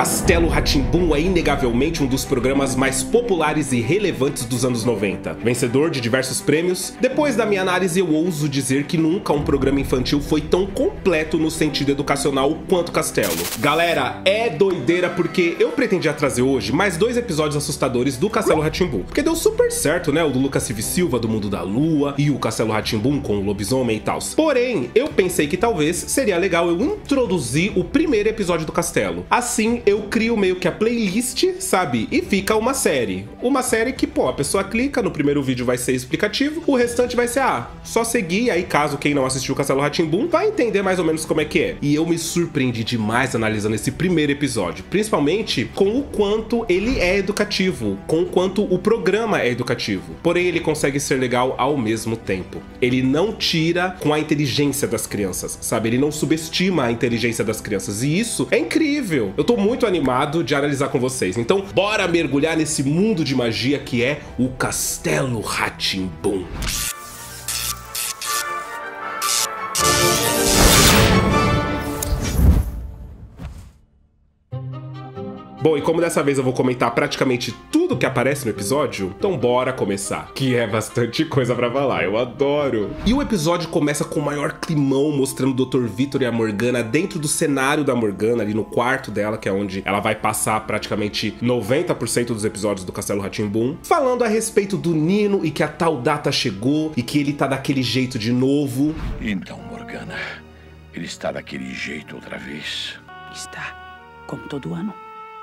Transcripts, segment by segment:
Castelo Rá-Tim-Bum é inegavelmente um dos programas mais populares e relevantes dos anos 90. Vencedor de diversos prêmios, depois da minha análise eu ouso dizer que nunca um programa infantil foi tão completo no sentido educacional quanto Castelo. Galera, é doideira porque eu pretendia trazer hoje mais 2 episódios assustadores do Castelo Rá-Tim-Bum, porque deu super certo, né? O do Lucas Silva do Mundo da Lua e o Castelo Rá-Tim-Bum com o lobisomem e tal. Porém, eu pensei que talvez seria legal eu introduzir o primeiro episódio do Castelo. Assim, eu crio meio que a playlist, sabe? E fica uma série. Uma série que, pô, a pessoa clica, no primeiro vídeo vai ser explicativo, o restante vai ser, só seguir, aí caso quem não assistiu o Castelo Rá-Tim-Bum vai entender mais ou menos como é que é. E eu me surpreendi demais analisando esse primeiro episódio, principalmente com o quanto ele é educativo, com o quanto o programa é educativo. Porém, ele consegue ser legal ao mesmo tempo. Ele não tira com a inteligência das crianças, sabe? Ele não subestima a inteligência das crianças. E isso é incrível. Eu tô muito animado de analisar com vocês. Então, bora mergulhar nesse mundo de magia que é o Castelo Rá-Tim-Bum. Bom, e como dessa vez eu vou comentar praticamente tudo que aparece no episódio, então bora começar, que é bastante coisa pra falar, eu adoro. E o episódio começa com o maior climão, mostrando o Dr. Victor e a Morgana dentro do cenário da Morgana, ali no quarto dela, que é onde ela vai passar praticamente 90% dos episódios do Castelo Rá-Tim-Bum, falando a respeito do Nino e que a tal data chegou e que ele tá daquele jeito de novo. Então, Morgana, ele está daquele jeito outra vez? Está, como todo ano,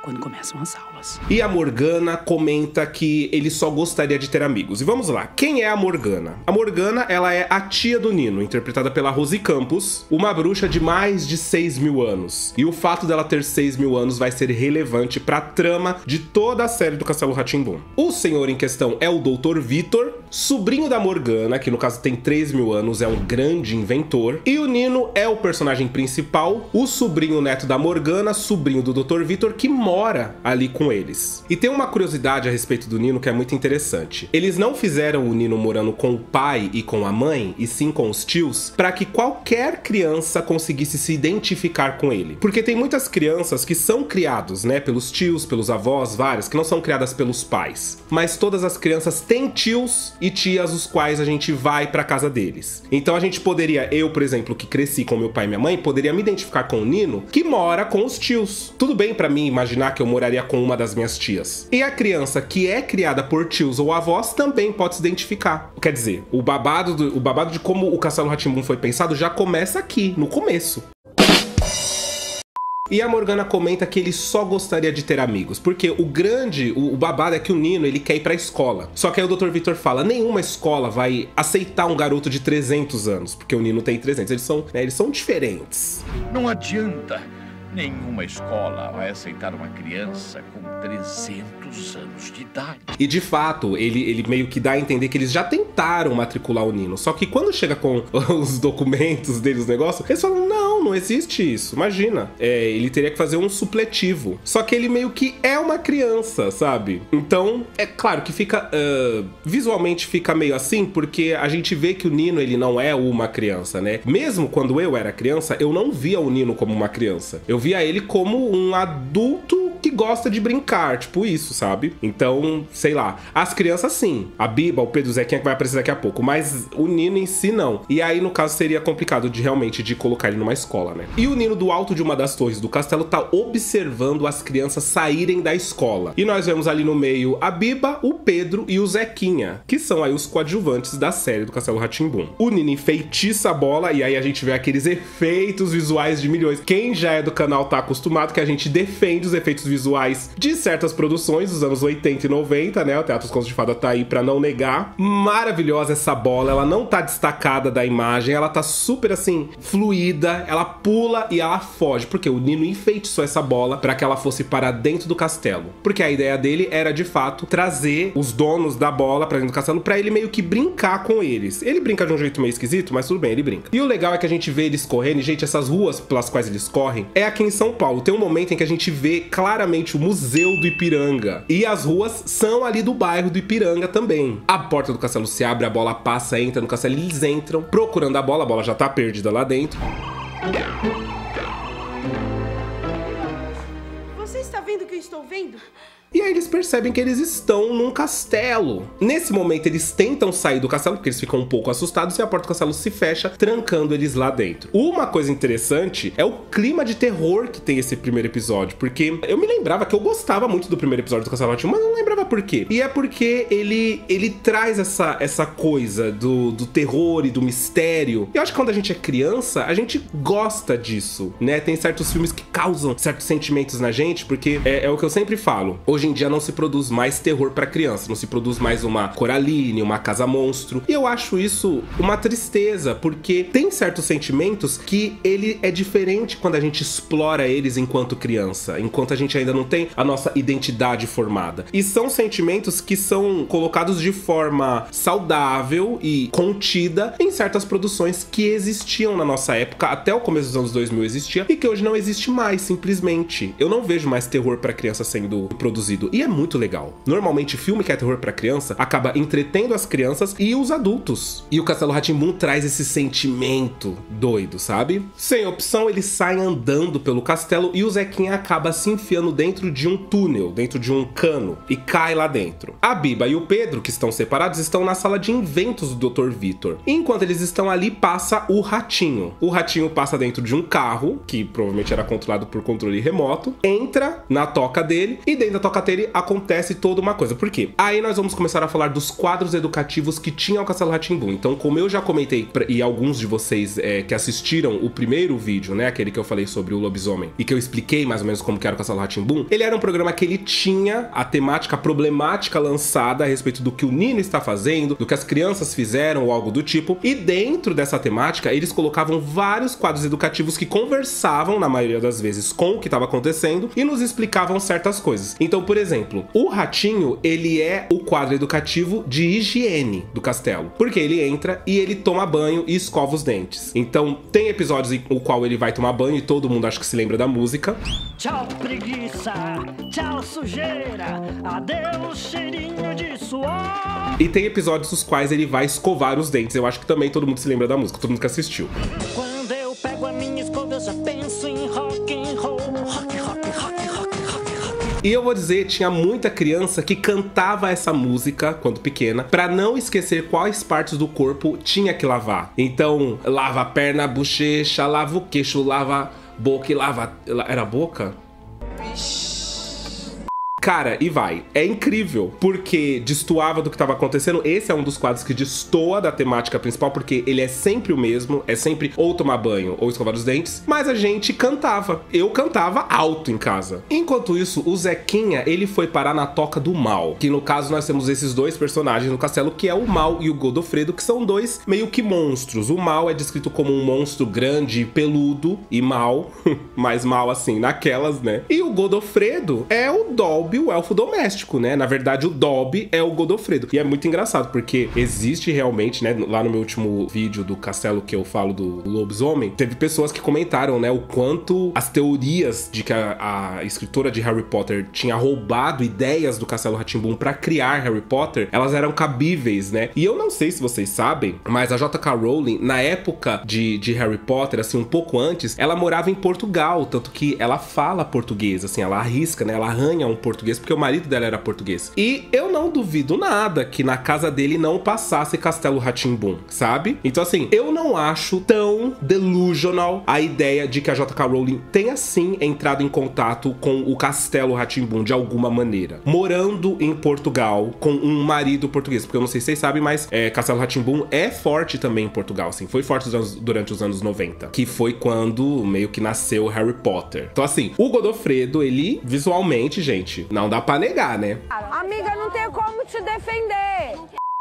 quando começam as aulas. E a Morgana comenta que ele só gostaria de ter amigos. E vamos lá, quem é a Morgana? A Morgana, ela é a tia do Nino, interpretada pela Rosi Campos, uma bruxa de mais de 6.000 anos. E o fato dela ter 6.000 anos vai ser relevante pra trama de toda a série do Castelo Rá-Tim-Bum. O senhor em questão é o Dr. Victor, sobrinho da Morgana, que no caso tem 3.000 anos, é um grande inventor. E o Nino é o personagem principal, o sobrinho neto da Morgana, sobrinho do Dr. Victor, que mora ali com eles. E tem uma curiosidade a respeito do Nino que é muito interessante. Eles não fizeram o Nino morando com o pai e com a mãe, e sim com os tios, para que qualquer criança conseguisse se identificar com ele. Porque tem muitas crianças que são criados, né, pelos tios, pelos avós, várias, que não são criadas pelos pais. Mas todas as crianças têm tios e tias os quais a gente vai pra casa deles. Então a gente poderia, eu, por exemplo, que cresci com meu pai e minha mãe, poderia me identificar com o Nino, que mora com os tios. Tudo bem pra mim imaginar que eu moraria com uma das minhas tias. E a criança que é criada por tios ou avós também pode se identificar. Quer dizer, o babado de como o Castelo Rá-Tim-Bum foi pensado já começa aqui, no começo. E a Morgana comenta que ele só gostaria de ter amigos, porque o babado é que o Nino, ele quer ir pra escola. Só que aí o Dr. Victor fala, nenhuma escola vai aceitar um garoto de 300 anos, porque o Nino tem 300, eles são diferentes. Não adianta. Nenhuma escola vai aceitar uma criança com 300 anos de idade. E de fato, ele meio que dá a entender que eles já tentaram matricular o Nino. Só que quando chega com os documentos deles, os negócios, eles falam, não existe isso, imagina. Ele teria que fazer um supletivo. Só que ele meio que é uma criança, sabe? Então, é claro que fica... visualmente fica meio assim, porque a gente vê que o Nino, ele não é uma criança, né? Mesmo quando eu era criança, eu não via o Nino como uma criança. Eu via ele como um adulto que gosta de brincar, tipo isso, sabe? Então, sei lá. As crianças sim. A Biba, o Pedro, o Zequinha que vai aparecer daqui a pouco. Mas o Nino em si não. E aí, no caso, seria complicado de colocar ele numa escola, né? E o Nino, do alto de uma das torres do castelo, tá observando as crianças saírem da escola. E nós vemos ali no meio a Biba, o Pedro e o Zequinha, que são aí os coadjuvantes da série do Castelo Rá-Tim-Bum. O Nino enfeitiça a bola e aí a gente vê aqueles efeitos visuais de milhões. Quem já é do canal tá acostumado que a gente defende os efeitos visuais de certas produções dos anos 80 e 90, né? O Teatro dos Contos de Fada tá aí pra não negar. Maravilhosa essa bola, ela não tá destacada da imagem, ela tá super assim, fluida, ela pula e ela foge, porque o Nino enfeitiçou essa bola pra que ela fosse para dentro do castelo. Porque a ideia dele era, de fato, trazer os donos da bola pra dentro do castelo pra ele meio que brincar com eles. Ele brinca de um jeito meio esquisito, mas tudo bem, ele brinca. E o legal é que a gente vê eles correndo, e, gente, essas ruas pelas quais eles correm, é aqui em São Paulo. Tem um momento em que a gente vê claramente o Museu do Ipiranga. E as ruas são ali do bairro do Ipiranga também. A porta do castelo se abre, a bola passa, entra no castelo, eles entram procurando a bola já tá perdida lá dentro. Vocês está vendo o que eu estou vendo? E aí eles percebem que eles estão num castelo. Nesse momento eles tentam sair do castelo, porque eles ficam um pouco assustados, e a porta do castelo se fecha, trancando eles lá dentro. Uma coisa interessante é o clima de terror que tem esse primeiro episódio, porque eu me lembrava que eu gostava muito do primeiro episódio do Castelo Rá-Tim-Bum, mas não lembrava por quê. E é porque ele traz essa coisa do terror e do mistério. E eu acho que quando a gente é criança, a gente gosta disso, né? Tem certos filmes que causam certos sentimentos na gente, porque é o que eu sempre falo. Hoje em dia não se produz mais terror pra criança, não se produz mais uma Coraline, uma Casa Monstro. E eu acho isso uma tristeza, porque tem certos sentimentos que ele é diferente quando a gente explora eles enquanto criança, enquanto a gente ainda não tem a nossa identidade formada. E são sentimentos que são colocados de forma saudável e contida em certas produções que existiam na nossa época, até o começo dos anos 2000 existia, e que hoje não existe mais, simplesmente. Eu não vejo mais terror pra criança sendo produzido. E é muito legal. Normalmente, filme que é terror pra criança acaba entretendo as crianças e os adultos. E o Castelo Rá-Tim-Bum traz esse sentimento doido, sabe? Sem opção, eles saem andando pelo castelo e o Zequinha acaba se enfiando dentro de um túnel, dentro de um cano, e cai lá dentro. A Biba e o Pedro, que estão separados, estão na sala de inventos do Dr. Vitor. E enquanto eles estão ali, passa o Ratinho. O Ratinho passa dentro de um carro, que provavelmente era controlado por controle remoto, entra na toca dele, e dentro da toca dele acontece toda uma coisa. Por quê? Aí nós vamos começar a falar dos quadros educativos que tinha o Castelo Rá-Tim-Bum. Então, como eu já comentei, e alguns de vocês que assistiram o primeiro vídeo, né, aquele que eu falei sobre o lobisomem, e que eu expliquei mais ou menos como que era o Castelo Rá-Tim-Bum, ele era um programa que ele tinha a temática problemática lançada a respeito do que o Nino está fazendo, do que as crianças fizeram ou algo do tipo, e dentro dessa temática eles colocavam vários quadros educativos que conversavam, na maioria das vezes, com o que estava acontecendo e nos explicavam certas coisas. Então, por exemplo, o Ratinho, ele é o quadro educativo de higiene do castelo, porque ele entra e ele toma banho e escova os dentes. Então, tem episódios em o qual ele vai tomar banho e todo mundo acho que se lembra da música. Tchau, preguiça! Tchau, sujeira! Adeus, cheirinho de suor! E tem episódios nos quais ele vai escovar os dentes. Eu acho que também todo mundo se lembra da música, todo mundo que assistiu. Quando eu pego a minha escova, eu já penso em rock and roll. Rock, rock, rock, rock, rock, rock. E eu vou dizer, tinha muita criança que cantava essa música quando pequena, pra não esquecer quais partes do corpo tinha que lavar. Então, lava a perna, a bochecha, lava o queixo, lava a boca e lava... Era a boca? Cara, e vai. É incrível, porque destoava do que estava acontecendo. Esse é um dos quadros que destoa da temática principal, porque ele é sempre o mesmo, é sempre ou tomar banho ou escovar os dentes, mas a gente cantava. Eu cantava alto em casa. Enquanto isso, o Zequinha, ele foi parar na Toca do Mal, que no caso nós temos esses dois personagens no castelo, que é o Mal e o Godofredo, que são dois meio que monstros. O Mal é descrito como um monstro grande, peludo e mal, mais mal assim, naquelas, né? E o Godofredo é o Dobby, o elfo doméstico, né? Na verdade, o Dobby é o Godofredo. E é muito engraçado, porque existe realmente, né? Lá no meu último vídeo do castelo que eu falo do lobisomem, teve pessoas que comentaram, né? O quanto as teorias de que a escritora de Harry Potter tinha roubado ideias do Castelo Rá-Tim-Bum pra criar Harry Potter, elas eram cabíveis, né? E eu não sei se vocês sabem, mas a J.K. Rowling, na época de Harry Potter, assim, um pouco antes, ela morava em Portugal, tanto que ela fala português, assim, ela arrisca, né? Ela arranha um português, porque o marido dela era português. E eu não duvido nada que na casa dele não passasse Castelo Rá-Tim-Bum, sabe? Então, assim, eu não acho tão delusional a ideia de que a J.K. Rowling tenha, sim, entrado em contato com o Castelo Rá-Tim-Bum de alguma maneira. Morando em Portugal com um marido português. Porque eu não sei se vocês sabem, mas Castelo Rá-Tim-Bum é forte também em Portugal, assim. Foi forte durante os anos 90. Que foi quando meio que nasceu Harry Potter. Então, assim, o Godofredo, ele, visualmente, gente, não dá pra negar, né? Amiga, não tenho como te defender.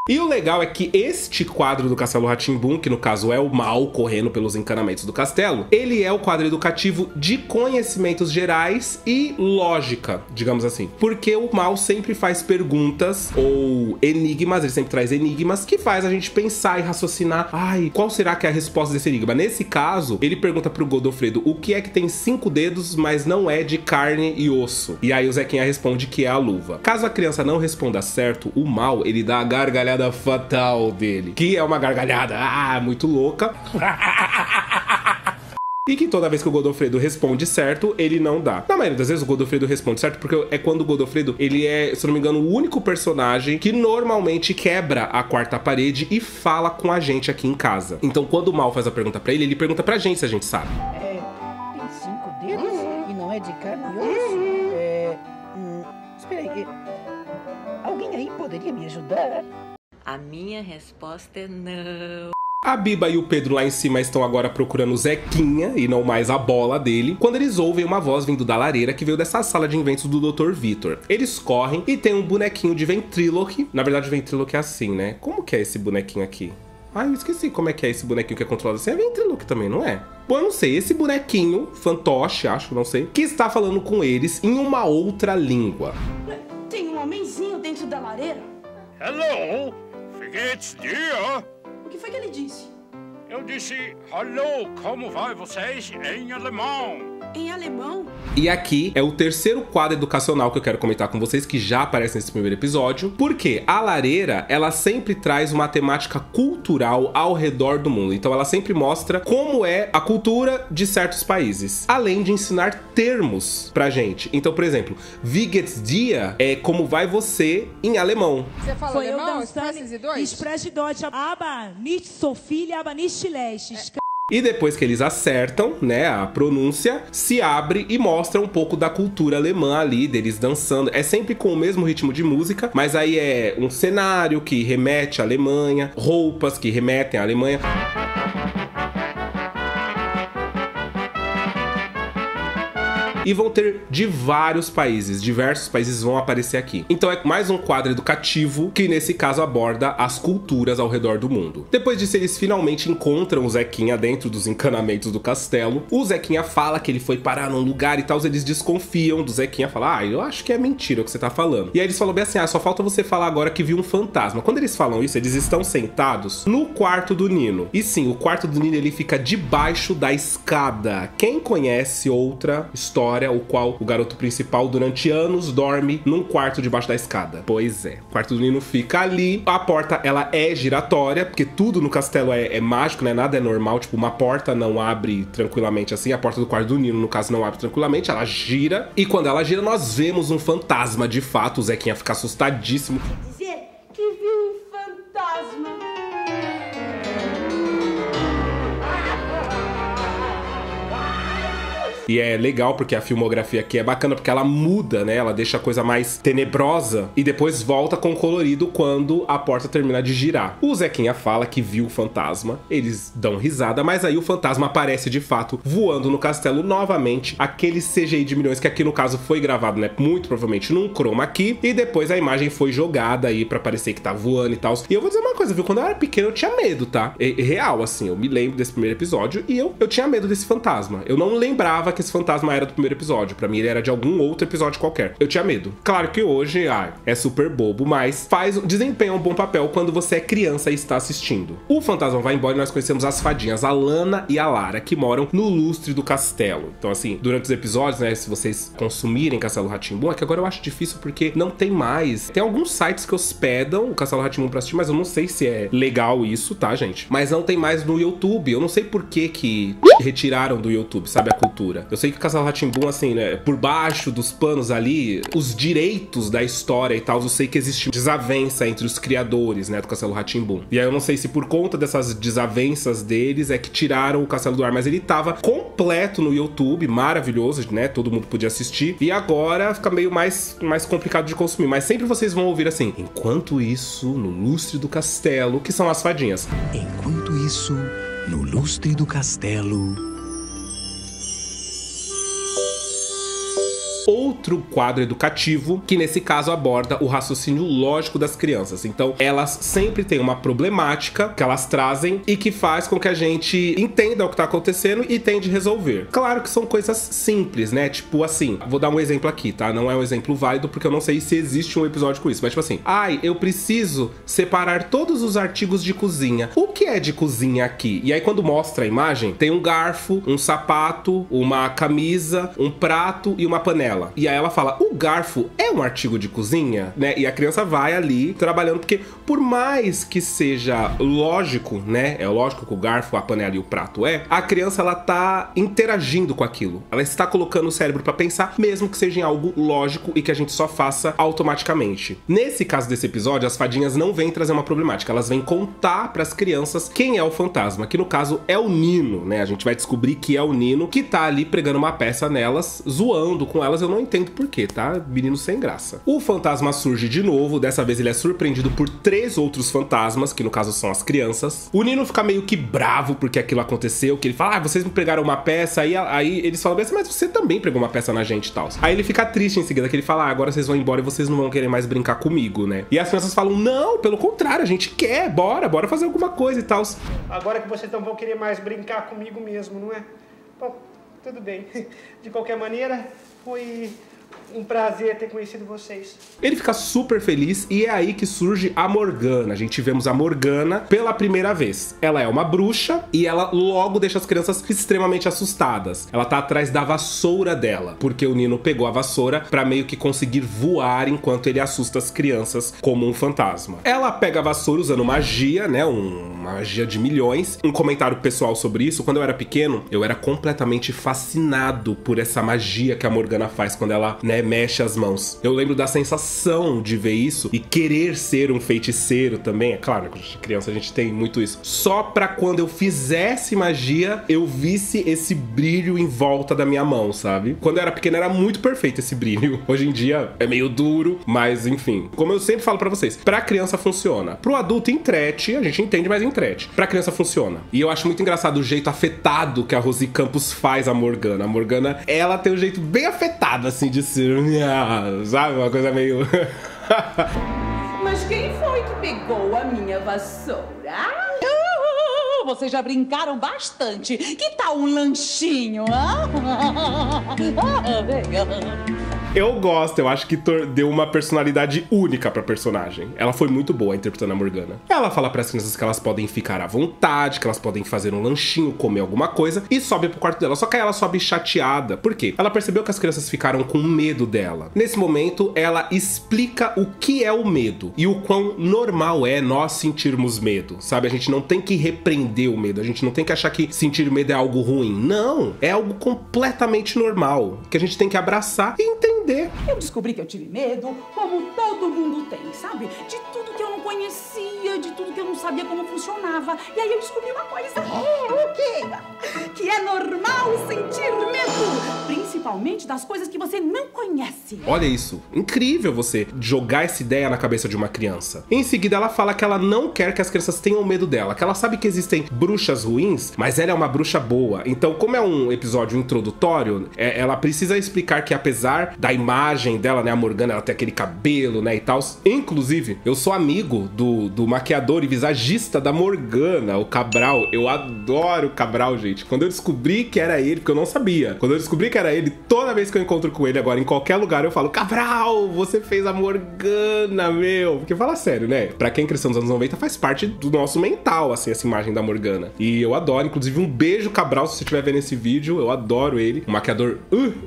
E o legal é que este quadro do Castelo Rá-Tim-Bum, que no caso é o Mal correndo pelos encanamentos do castelo, ele é o quadro educativo de conhecimentos gerais e lógica, digamos assim. Porque o Mal sempre faz perguntas ou enigmas, ele sempre traz enigmas que faz a gente pensar e raciocinar, ai, qual será que é a resposta desse enigma? Nesse caso, ele pergunta pro Godofredo o que é que tem 5 dedos, mas não é de carne e osso. E aí o Zequinha responde que é a luva. Caso a criança não responda certo, o Mal, ele dá a gargalhada fatal dele, que é uma gargalhada muito louca. E que toda vez que o Godofredo responde certo, ele não dá. Na maioria das vezes o Godofredo responde certo, porque é quando o Godofredo, ele é, se não me engano, o único personagem que normalmente quebra a quarta parede e fala com a gente aqui em casa. Então quando o Mal faz a pergunta pra ele pergunta pra gente se a gente sabe. Tem 5 dedos e não é de carne e osso? Espera aí. Alguém aí poderia me ajudar? A minha resposta é não. A Biba e o Pedro lá em cima estão agora procurando o Zequinha e não mais a bola dele, quando eles ouvem uma voz vindo da lareira que veio dessa sala de inventos do Dr. Vitor. Eles correm e tem um bonequinho de ventríloque. Na verdade, o ventríloque é assim, né? Como que é esse bonequinho aqui? Eu esqueci como é que é esse bonequinho que é controlado assim. É ventríloque também, não é? Bom, eu não sei. Esse bonequinho, fantoche, acho, não sei, que está falando com eles em uma outra língua. Tem um homenzinho dentro da lareira? Hello, wie geht's dir? O que foi que ele disse? Eu disse, hello, como vai vocês em alemão? Em alemão? E aqui é o terceiro quadro educacional que eu quero comentar com vocês, que já aparece nesse primeiro episódio, porque a lareira, ela sempre traz uma temática cultural ao redor do mundo. Então ela sempre mostra como é a cultura de certos países, além de ensinar termos pra gente. Então, por exemplo, wie geht's dir é como vai você em alemão. Você fala Foi eu alemão? dançando Expresse Deutsch? Expresse Deutsch, aber nicht so viel, aber nicht schlecht. E depois que eles acertam, né, a pronúncia, se abre e mostra um pouco da cultura alemã ali, deles dançando. É sempre com o mesmo ritmo de música, mas aí é um cenário que remete à Alemanha, roupas que remetem à Alemanha. E vão ter de vários países, diversos países vão aparecer aqui. Então é mais um quadro educativo que nesse caso aborda as culturas ao redor do mundo. Depois disso eles finalmente encontram o Zequinha dentro dos encanamentos do castelo. O Zequinha fala que ele foi parar num lugar e tal, eles desconfiam do Zequinha, falam, eu acho que é mentira o que você tá falando. E aí eles falam bem assim, só falta você falar agora que viu um fantasma. Quando eles falam isso, eles estão sentados no quarto do Nino. E sim, o quarto do Nino ele fica debaixo da escada. Quem conhece outra história o qual o garoto principal durante anos dorme num quarto debaixo da escada? Pois é, o quarto do Nino fica ali, a porta ela é giratória, porque tudo no castelo é mágico, né? Nada é normal, tipo uma porta não abre tranquilamente assim, a porta do quarto do Nino no caso não abre tranquilamente, ela gira, e quando ela gira nós vemos um fantasma de fato, o Zequinha fica assustadíssimo. Dizer que viu um fantasma. E é legal porque a filmografia aqui é bacana, porque ela muda, né? Ela deixa a coisa mais tenebrosa e depois volta com colorido quando a porta termina de girar. O Zequinha fala que viu o fantasma, eles dão risada, mas aí o fantasma aparece de fato voando no castelo novamente, aquele CGI de milhões que aqui no caso foi gravado, né? Muito provavelmente num chroma key, e depois a imagem foi jogada aí pra parecer que tá voando e tal. E eu vou dizer uma coisa, viu? Quando eu era pequeno eu tinha medo, tá? Real, assim, eu me lembro desse primeiro episódio e eu tinha medo desse fantasma. Eu não lembrava que esse fantasma era do primeiro episódio. Pra mim ele era de algum outro episódio qualquer. Eu tinha medo. Claro que hoje, é super bobo, mas desempenha um bom papel quando você é criança e está assistindo. O fantasma vai embora e nós conhecemos as fadinhas, a Lana e a Lara, que moram no lustre do castelo. Então assim, durante os episódios, né, se vocês consumirem Castelo Rá-Tim-Bum, é que agora eu acho difícil porque não tem mais. Tem alguns sites que hospedam o Castelo Rá-Tim-Bum pra assistir, mas eu não sei se é legal isso, tá, gente? Mas não tem mais no YouTube. Eu não sei por que retiraram do YouTube, sabe, a cultura. Eu sei que o Castelo Rá-Tim-Bum, assim, né, por baixo dos panos ali, os direitos da história e tal, eu sei que existe desavença entre os criadores, né, do Castelo Rá-Tim-Bum. E aí eu não sei se por conta dessas desavenças deles é que tiraram o Castelo do ar, mas ele tava completo no YouTube, maravilhoso, né, todo mundo podia assistir. E agora fica meio mais complicado de consumir, mas sempre vocês vão ouvir assim, enquanto isso, no lustre do castelo, que são as fadinhas. Enquanto isso, no lustre do castelo... Outro quadro educativo que nesse caso aborda o raciocínio lógico das crianças. Então elas sempre têm uma problemática que elas trazem e que faz com que a gente entenda o que tá acontecendo e tente resolver. Claro que são coisas simples, né? Tipo assim, vou dar um exemplo aqui, tá? Não é um exemplo válido porque eu não sei se existe um episódio com isso, mas tipo assim, eu preciso separar todos os artigos de cozinha. O que é de cozinha aqui? E aí quando mostra a imagem, tem um garfo, um sapato, uma camisa, um prato e uma panela. E E aí ela fala, o garfo é um artigo de cozinha, né? E a criança vai ali trabalhando, porque por mais que seja lógico, né? É lógico que o garfo, a panela e o prato a criança, ela tá interagindo com aquilo. Ela está colocando o cérebro pra pensar, mesmo que seja em algo lógico e que a gente só faça automaticamente. Nesse caso desse episódio, as fadinhas não vêm trazer uma problemática, elas vêm contar pras crianças quem é o fantasma, que no caso é o Nino, né? A gente vai descobrir que é o Nino que tá ali pregando uma peça nelas, zoando com elas, eu não entendo por quê, tá? Menino sem graça. O fantasma surge de novo, dessa vez ele é surpreendido por 3 outros fantasmas, que no caso são as crianças. O Nino fica meio que bravo porque aquilo aconteceu, que ele fala, vocês me pregaram uma peça, aí eles falam, mas você também pregou uma peça na gente e tal. Aí ele fica triste em seguida, que ele fala, agora vocês vão embora e vocês não vão querer mais brincar comigo, né? E as crianças falam, não, pelo contrário, a gente quer, bora fazer alguma coisa e tal. Agora que vocês não vão querer mais brincar comigo mesmo, não é? Bom, tudo bem. De qualquer maneira, foi um prazer ter conhecido vocês. Ele fica super feliz e é aí que surge a Morgana. A gente vemos a Morgana pela primeira vez. Ela é uma bruxa e ela logo deixa as crianças extremamente assustadas. Ela tá atrás da vassoura dela, porque o Nino pegou a vassoura pra meio que conseguir voar enquanto ele assusta as crianças como um fantasma. Ela pega a vassoura usando magia, né? Uma magia de milhões. Um comentário pessoal sobre isso, quando eu era pequeno, eu era completamente fascinado por essa magia que a Morgana faz quando ela, né, mexe as mãos. Eu lembro da sensação de ver isso e querer ser um feiticeiro também. É claro, quando a gente é criança a gente tem muito isso. Só pra quando eu fizesse magia, eu visse esse brilho em volta da minha mão, sabe? Quando eu era pequeno era muito perfeito esse brilho. Hoje em dia é meio duro, mas enfim. Como eu sempre falo pra vocês, pra criança funciona. Pro adulto entrete, a gente entende, mas entrete. Pra criança funciona. E eu acho muito engraçado o jeito afetado que a Rosi Campos faz a Morgana. A Morgana, ela tem um jeito bem afetado, assim, de ser, sabe? Uma coisa meio... Mas quem foi que pegou a minha vassoura? Vocês já brincaram bastante. Que tal um lanchinho? Eu gosto, eu acho que deu uma personalidade única pra personagem. Ela foi muito boa interpretando a Morgana. Ela fala pras crianças que elas podem ficar à vontade, que elas podem fazer um lanchinho, comer alguma coisa, e sobe pro quarto dela. Só que aí ela sobe chateada. Por quê? Ela percebeu que as crianças ficaram com medo dela. Nesse momento, ela explica o que é o medo e o quão normal é nós sentirmos medo, sabe? A gente não tem que repreender o medo, a gente não tem que achar que sentir medo é algo ruim. Não, é algo completamente normal, que a gente tem que abraçar e entender. Eu descobri que eu tive medo, como todo mundo tem, sabe? De tudo que eu não conhecia, de tudo que eu não sabia como funcionava. E aí eu descobri uma coisa. O quê? Que é normal sentir medo, principalmente das coisas que você não conhece. Olha isso, incrível você jogar essa ideia na cabeça de uma criança. Em seguida ela fala que ela não quer que as crianças tenham medo dela, que ela sabe que existem bruxas ruins, mas ela é uma bruxa boa. Então, como é um episódio introdutório, ela precisa explicar que apesar da imagem dela, né, a Morgana, ela tem aquele cabelo, né, e tal. Inclusive, eu sou amigo do maquiador e visagista da Morgana, o Cabral. Eu adoro o Cabral, gente. Quando eu descobri que era ele, porque eu não sabia, quando eu descobri que era ele, toda vez que eu encontro com ele agora, em qualquer lugar, eu falo, Cabral, você fez a Morgana, meu. Porque fala sério, né? Pra quem cresceu nos anos 90, faz parte do nosso mental, assim, essa imagem da Morgana. E eu adoro, inclusive, um beijo, Cabral, se você estiver vendo esse vídeo, eu adoro ele. Um maquiador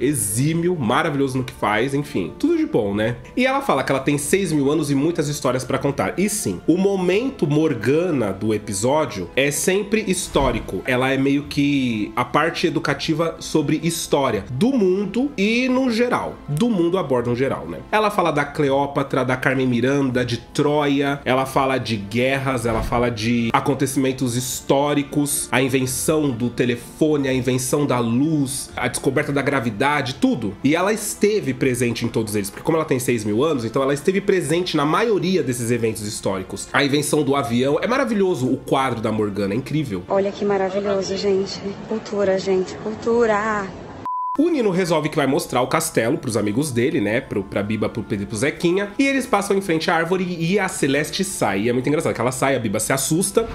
exímio, maravilhoso no que faz, enfim, tudo de bom, né? E ela fala que ela tem 6 mil anos e muitas histórias pra contar. E sim, o momento Morgana do episódio é sempre histórico. Ela é meio que a parte educativa sobre história do mundo e no geral. Do mundo aborda no geral, né? Ela fala da Cleópatra, da Carmen Miranda, de Troia. Ela fala de guerras, ela fala de acontecimentos históricos, a invenção do telefone, a invenção da luz, a descoberta da gravidade, tudo. E ela esteve presente em todos eles, porque como ela tem 6 mil anos, então ela esteve presente na maioria desses eventos históricos. A invenção do avião, é maravilhoso o quadro da Morgana, é incrível. Olha que maravilhoso, gente. Cultura, gente, cultura. O Nino resolve que vai mostrar o castelo pros amigos dele, né? Pra Biba, pro Pedro e pro Zequinha. E eles passam em frente à árvore e a Celeste sai. E é muito engraçado que ela sai, a Biba se assusta.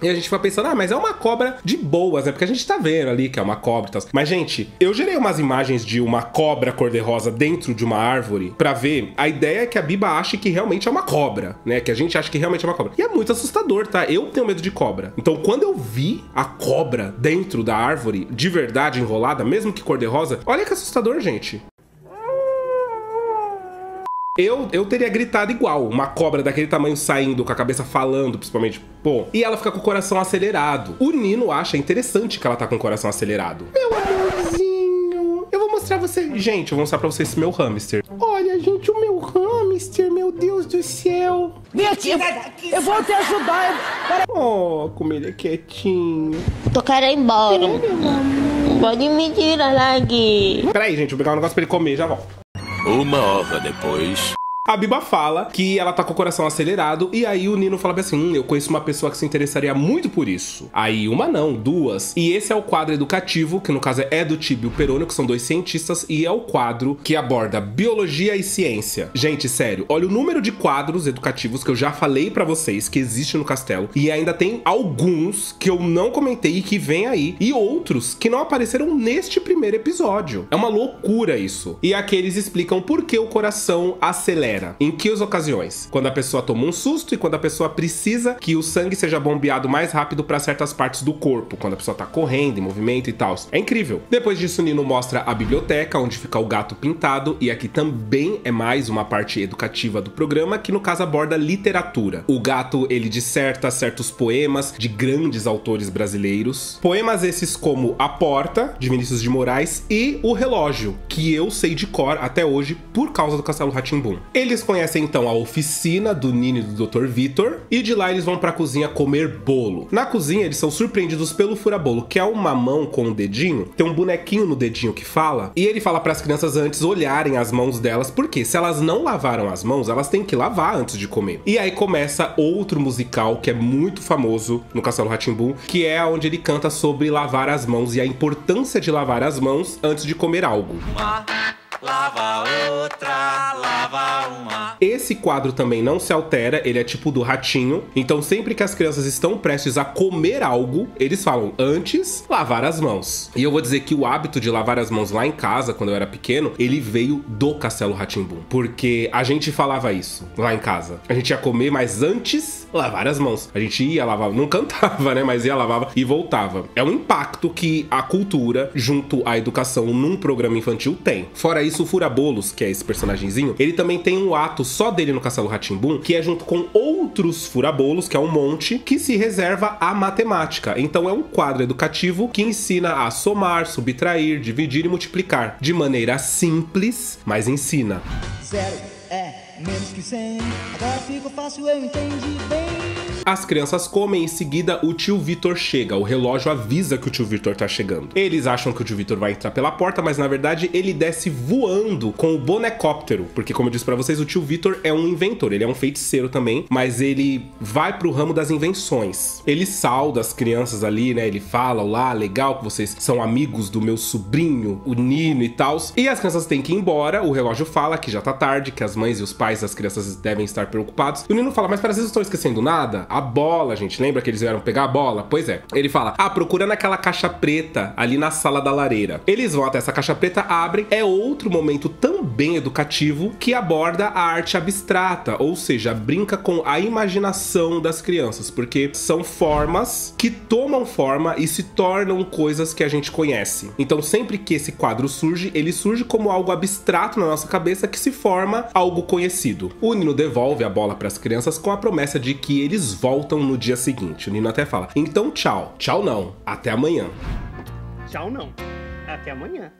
E a gente vai pensando, mas é uma cobra de boas, né? Porque a gente tá vendo ali que é uma cobra e tal. Mas, gente, eu gerei umas imagens de uma cobra cor-de-rosa dentro de uma árvore pra ver. A ideia é que a Biba ache que realmente é uma cobra, né? Que a gente acha que realmente é uma cobra. E é muito assustador, tá? Eu tenho medo de cobra. Então, quando eu vi a cobra dentro da árvore, de verdade enrolada, mesmo que cor-de-rosa, olha que assustador, gente. Eu teria gritado igual, uma cobra daquele tamanho saindo, com a cabeça falando, principalmente, pô. E ela fica com o coração acelerado. O Nino acha interessante que ela tá com o coração acelerado. Meu amorzinho, eu vou mostrar você... Gente, eu vou mostrar pra vocês esse meu hamster. Olha, gente, o meu hamster, meu Deus do céu. Vem aqui, eu vou te ajudar. Oh, como ele é quietinho. Tô querendo ir embora. Pode me tirar daqui. Peraí, gente, vou pegar um negócio pra ele comer, já volto. 1 hora depois... A Biba fala que ela tá com o coração acelerado e aí o Nino fala assim, eu conheço uma pessoa que se interessaria muito por isso. Aí uma não, 2. E esse é o quadro educativo, que no caso é do Tibio Perônio, que são 2 cientistas, e é o quadro que aborda biologia e ciência. Gente, sério, olha o número de quadros educativos que eu já falei pra vocês que existe no castelo, e ainda tem alguns que eu não comentei e que vem aí, e outros que não apareceram neste primeiro episódio. É uma loucura isso. E aqui eles explicam por que o coração acelera. Em que ocasiões? Quando a pessoa toma um susto e quando a pessoa precisa que o sangue seja bombeado mais rápido para certas partes do corpo. Quando a pessoa tá correndo, em movimento e tal. É incrível. Depois disso, o Nino mostra a biblioteca, onde fica o gato pintado. E aqui também é mais uma parte educativa do programa, que no caso aborda literatura. O gato, ele disserta certos poemas de grandes autores brasileiros. Poemas esses como A Porta, de Vinícius de Moraes, e O Relógio, que eu sei de cor até hoje por causa do Castelo Rá-Tim-Bum. Eles conhecem então a oficina do Nino e do Dr. Vitor, e de lá eles vão pra cozinha comer bolo. Na cozinha eles são surpreendidos pelo furabolo, que é uma mão com um dedinho, tem um bonequinho no dedinho que fala, e ele fala pras crianças antes olharem as mãos delas, porque se elas não lavaram as mãos, elas têm que lavar antes de comer. E aí começa outro musical que é muito famoso no Castelo Rá-Tim-Bum, que é onde ele canta sobre lavar as mãos e a importância de lavar as mãos antes de comer algo. Lava outra, lava uma. Esse quadro também não se altera, ele é tipo do ratinho. Então sempre que as crianças estão prestes a comer algo, eles falam antes, lavar as mãos. E eu vou dizer que o hábito de lavar as mãos lá em casa, quando eu era pequeno, ele veio do Castelo Rá-Tim-Bum. Porque a gente falava isso lá em casa. A gente ia comer, mas antes, lavar as mãos. A gente ia lavar, não cantava, né? Mas ia, lavava e voltava. É um impacto que a cultura, junto à educação num programa infantil, tem. Fora isso, o Furabolos, que é esse personagemzinho, ele também tem um ato só dele no Castelo Rá-Tim-Bum, que é junto com outros furabolos, que é um monte, que se reserva à matemática. Então é um quadro educativo que ensina a somar, subtrair, dividir e multiplicar. De maneira simples, mas ensina. 0 é menos que 100, agora ficou fácil, eu entendi bem. As crianças comem, em seguida o tio Vitor chega. O relógio avisa que o tio Vitor tá chegando. Eles acham que o tio Vitor vai entrar pela porta, mas na verdade ele desce voando com o bonecóptero. Porque como eu disse pra vocês, o tio Vitor é um inventor, ele é um feiticeiro também, mas ele vai pro ramo das invenções. Ele sauda as crianças ali, né? Ele fala, olá, legal que vocês são amigos do meu sobrinho, o Nino e tal. E as crianças têm que ir embora, o relógio fala que já tá tarde, que as mães e os pais das crianças devem estar preocupados. E o Nino fala, mas para vocês não estão esquecendo nada? A bola, gente, lembra que eles vieram pegar a bola? Pois é. Ele fala, procurando aquela caixa preta ali na sala da lareira. Eles vão até essa caixa preta, abrem. É outro momento também educativo que aborda a arte abstrata, ou seja, brinca com a imaginação das crianças, porque são formas que tomam forma e se tornam coisas que a gente conhece. Então, sempre que esse quadro surge, ele surge como algo abstrato na nossa cabeça que se forma algo conhecido. O Nino devolve a bola para as crianças com a promessa de que eles voltam no dia seguinte. O Nino até fala, então tchau. Tchau não, até amanhã. Tchau não, até amanhã.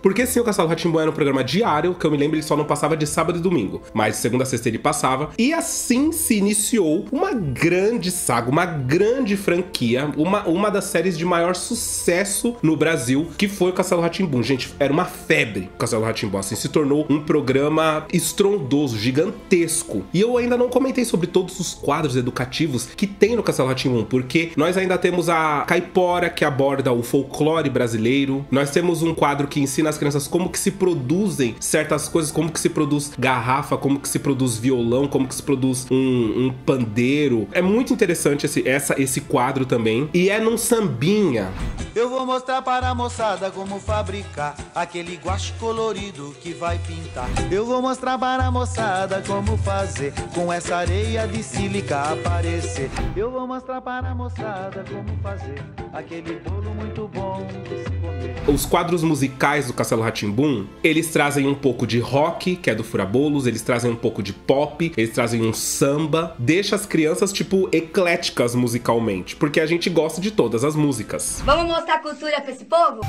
Porque sim, o Castelo Rá-Tim-Bum era um programa diário, que eu me lembro ele só não passava de sábado e domingo, mas de segunda a sexta ele passava, e assim se iniciou uma grande saga, uma grande franquia, uma das séries de maior sucesso no Brasil, que foi o Castelo Rá-Tim-Bum. Gente, era uma febre o Castelo Rá-Tim-Bum, assim, se tornou um programa estrondoso, gigantesco. E eu ainda não comentei sobre todos os quadros educativos que tem no Castelo Rá-Tim-Bum, porque nós ainda temos a Caipora, que aborda o folclore brasileiro, nós temos um quadro que ensina as crianças como que se produzem certas coisas, como que se produz garrafa, como que se produz violão, como que se produz um pandeiro. É muito interessante esse quadro também. E é num sambinha. Eu vou mostrar para a moçada como fabricar aquele guache colorido que vai pintar. Eu vou mostrar para a moçada como fazer com essa areia de sílica aparecer. Eu vou mostrar para a moçada como fazer aquele bolo muito bom de se comer. Os quadros musicais do Castelo Rá-Tim-Bum, eles trazem um pouco de rock, que é do Furabolos, eles trazem um pouco de pop, eles trazem um samba. Deixa as crianças, tipo, ecléticas musicalmente, porque a gente gosta de todas as músicas. Vamos mostrar cultura pra esse povo?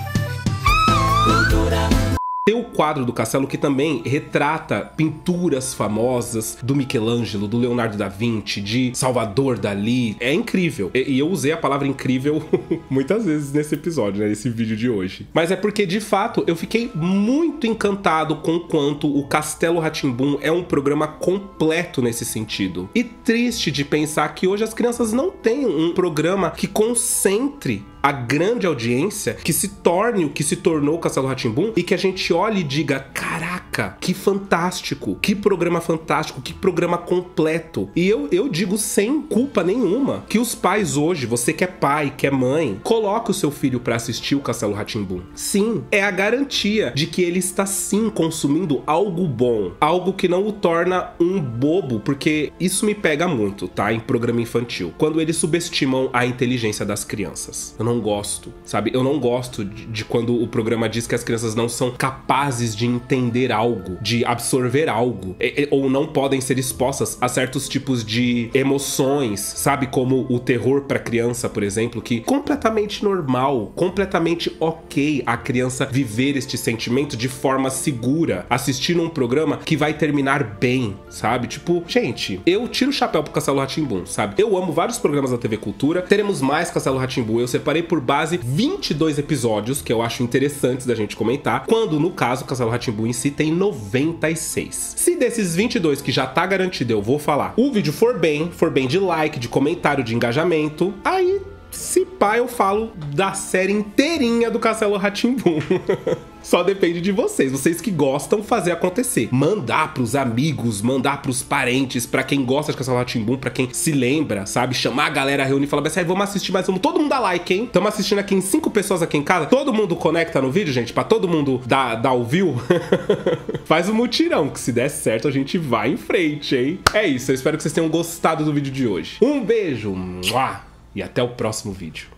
Tem o quadro do Castelo que também retrata pinturas famosas do Michelangelo, do Leonardo da Vinci, de Salvador Dalí. É incrível. E eu usei a palavra incrível muitas vezes nesse episódio, né? Nesse vídeo de hoje. Mas é porque, de fato, eu fiquei muito encantado com o quanto o Castelo Rá-Tim-Bum é um programa completo nesse sentido. E triste de pensar que hoje as crianças não têm um programa que concentre a grande audiência, que se torne o que se tornou o Castelo Rá-Tim-Bum e que a gente olhe e diga, caraca, que fantástico, que programa fantástico, que programa completo. E eu digo sem culpa nenhuma que os pais hoje, você que é pai, que é mãe, coloque o seu filho pra assistir o Castelo Rá-Tim-Bum. Sim, é a garantia de que ele está sim consumindo algo bom, algo que não o torna um bobo, porque isso me pega muito, tá, em programa infantil, quando eles subestimam a inteligência das crianças. Eu não gosto, sabe? Eu não gosto de quando o programa diz que as crianças não são capazes de entender algo, de absorver algo, ou não podem ser expostas a certos tipos de emoções, sabe? Como o terror pra criança, por exemplo, que completamente normal, completamente ok a criança viver este sentimento de forma segura, assistindo um programa que vai terminar bem, sabe? Tipo, gente, eu tiro o chapéu pro Castelo Rá-Tim-Bum, sabe? Eu amo vários programas da TV Cultura, teremos mais Castelo Rá-Tim-Bum, eu separei por base 22 episódios, que eu acho interessantes da gente comentar, quando, no caso, o Castelo Rá-Tim-Bum em si tem 96. Se desses 22 que já tá garantido eu vou falar, o vídeo for bem de like, de comentário, de engajamento, aí, se pá, eu falo da série inteirinha do Castelo Rá-Tim-Bum. Só depende de vocês que gostam fazer acontecer. Mandar pros amigos, mandar pros parentes, pra quem gosta de Castelo Rá-Tim-Bum, pra quem se lembra, sabe? Chamar a galera a reunir e falar assim, vamos assistir mais um. Todo mundo dá like, hein? Estamos assistindo aqui em 5 pessoas aqui em casa. Todo mundo conecta no vídeo, gente, pra todo mundo dar o view. Faz um mutirão, que se der certo a gente vai em frente, hein? É isso, eu espero que vocês tenham gostado do vídeo de hoje. Um beijo, e até o próximo vídeo.